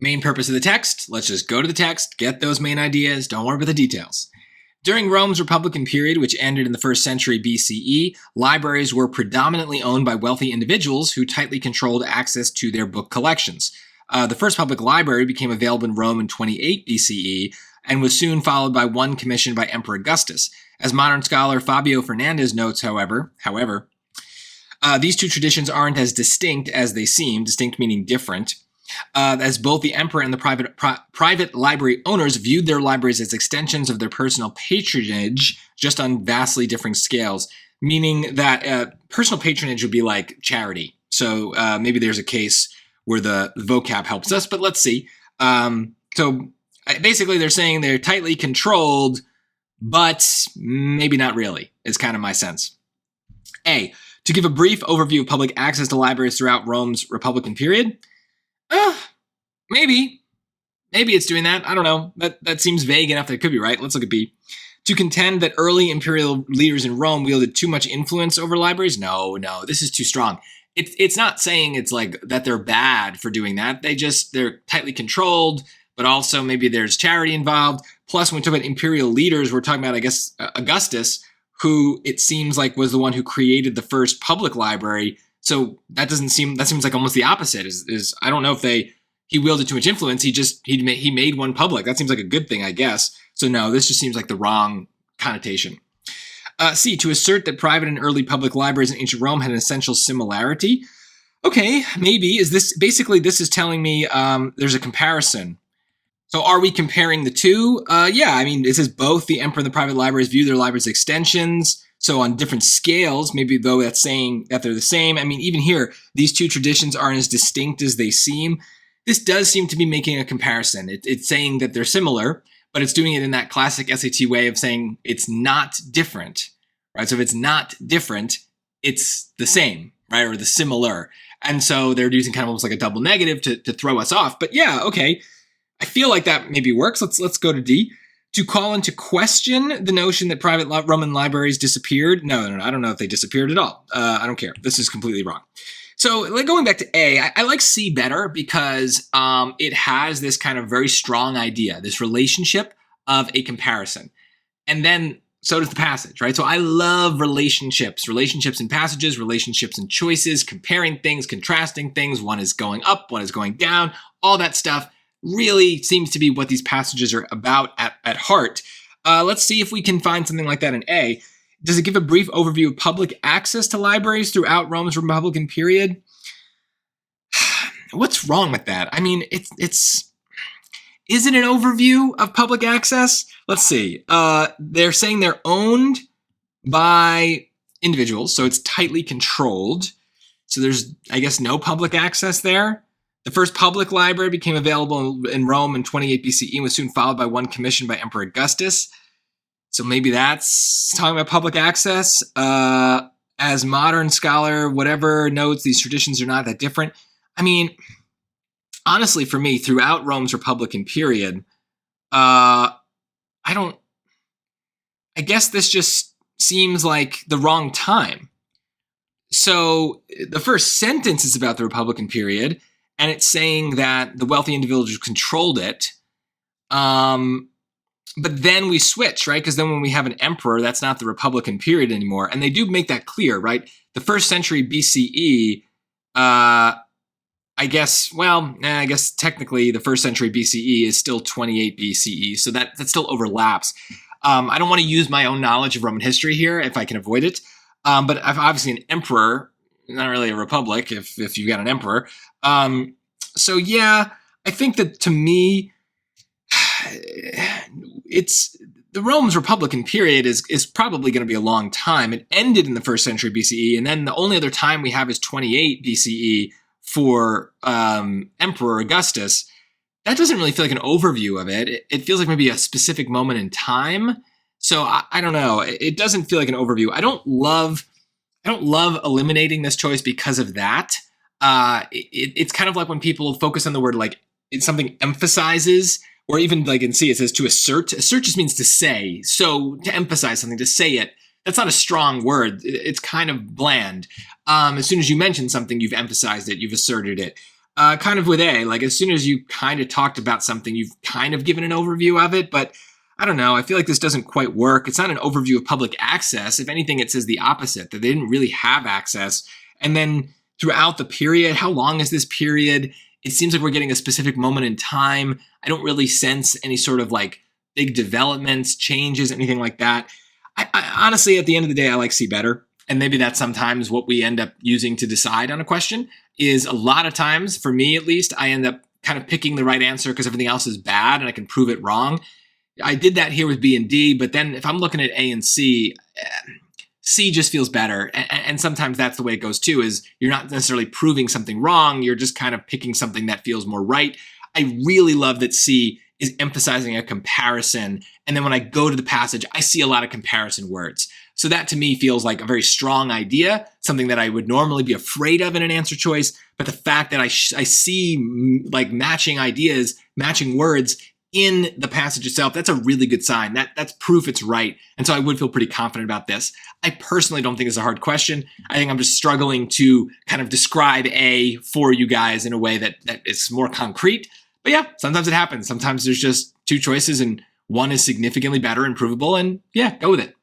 Main purpose of the text, let's just go to the text, get those main ideas, don't worry about the details. During Rome's Republican period, which ended in the 1st century BCE, libraries were predominantly owned by wealthy individuals who tightly controlled access to their book collections. The first public library became available in Rome in 28 BCE and was soon followed by one commissioned by Emperor Augustus. As modern scholar Fabio Fernandez notes, however, these two traditions aren't as distinct as they seem, distinct meaning different, as both the emperor and the private library owners viewed their libraries as extensions of their personal patronage, just on vastly different scales, meaning that personal patronage would be like charity. So maybe there's a case where the vocab helps us, but let's see. So basically they're saying they're tightly controlled, but maybe not really, is kind of my sense. A, to give a brief overview of public access to libraries throughout Rome's Republican period. Maybe it's doing that. I don't know. That seems vague enough that it could be right. Let's look at B. To contend that early imperial leaders in Rome wielded too much influence over libraries? No, this is too strong. It's not saying it's like that they're bad for doing that. They're tightly controlled, but also maybe there's charity involved. Plus, when we talk about imperial leaders, we're talking about, I guess, Augustus, who it seems like was the one who created the first public library. So that seems like almost the opposite. Is I don't know if he wielded too much influence. He made one public. That seems like a good thing, I guess. So no, this just seems like the wrong connotation. C, to assert that private and early public libraries in ancient Rome had an essential similarity. Okay, maybe. This is telling me there's a comparison. So are we comparing the two? Yeah, I mean, it says both the emperor and the private libraries view their libraries as extensions. So on different scales, maybe though that's saying that they're the same. I mean, even here, these two traditions aren't as distinct as they seem. This does seem to be making a comparison. It's saying that they're similar, but it's doing it in that classic SAT way of saying it's not different, right? So if it's not different, it's the same, right? Or the similar. And so they're using kind of almost like a double negative to throw us off. But yeah, okay. I feel like that maybe works. Let's go to D. To call into question the notion that private Roman libraries disappeared. No, I don't know if they disappeared at all. I don't care. This is completely wrong. So going back to A, I like C better because it has this kind of very strong idea, this relationship of a comparison. And then so does the passage, right? So I love relationships in passages, relationships in choices, comparing things, contrasting things. One is going up, one is going down, all that stuff really seems to be what these passages are about at heart. Let's see if we can find something like that in A. Does it give a brief overview of public access to libraries throughout Rome's Republican period? What's wrong with that? I mean, is it an overview of public access? Let's see. They're saying they're owned by individuals, so it's tightly controlled. So there's, I guess, no public access there. The first public library became available in Rome in 28 BCE and was soon followed by one commissioned by Emperor Augustus. So maybe that's talking about public access. As modern scholar, whatever, notes these traditions are not that different. I mean, honestly, for me, throughout Rome's Republican period, I guess this just seems like the wrong time. So the first sentence is about the Republican period, and it's saying that the wealthy individuals controlled it. But then we switch, right? Because then when we have an emperor, that's not the Republican period anymore. And they do make that clear, right? The 1st century BCE, I guess technically the 1st century BCE is still 28 BCE. So that still overlaps. I don't want to use my own knowledge of Roman history here if I can avoid it. But obviously an emperor, not really a republic if you've got an emperor. So yeah, I think that to me, it's the Rome's Republican period is probably going to be a long time. It ended in the 1st century BCE, and then the only other time we have is 28 BCE for Emperor Augustus. That doesn't really feel like an overview of it. It feels like maybe a specific moment in time. So I don't know. It doesn't feel like an overview. I don't love eliminating this choice because of that. It's kind of like when people focus on the word like something emphasizes. Or even like in C, it says to assert. Assert just means to say. So to emphasize something, to say it, that's not a strong word. It's kind of bland. As soon as you mention something, you've emphasized it, you've asserted it. Kind of with A, like as soon as you kind of talked about something, you've kind of given an overview of it, but I don't know. I feel like this doesn't quite work. It's not an overview of public access. If anything, it says the opposite, that they didn't really have access. And then throughout the period, how long is this period? It seems like we're getting a specific moment in time. I don't really sense any sort of like big developments, changes, anything like that. I honestly, at the end of the day, I like C better. And maybe that's sometimes what we end up using to decide on a question. Is a lot of times, for me at least, I end up kind of picking the right answer because everything else is bad and I can prove it wrong. I did that here with B and D, but then if I'm looking at A and C, C just feels better. And sometimes that's the way it goes too, is you're not necessarily proving something wrong. You're just kind of picking something that feels more right. I really love that C is emphasizing a comparison. And then when I go to the passage, I see a lot of comparison words. So that to me feels like a very strong idea, something that I would normally be afraid of in an answer choice. But the fact that I see like matching ideas, matching words in the passage itself, that's a really good sign. That's proof it's right. And so I would feel pretty confident about this. I personally don't think it's a hard question. I think I'm just struggling to kind of describe A for you guys in a way that is more concrete. But yeah, sometimes it happens. Sometimes there's just two choices and one is significantly better and provable. And yeah, go with it.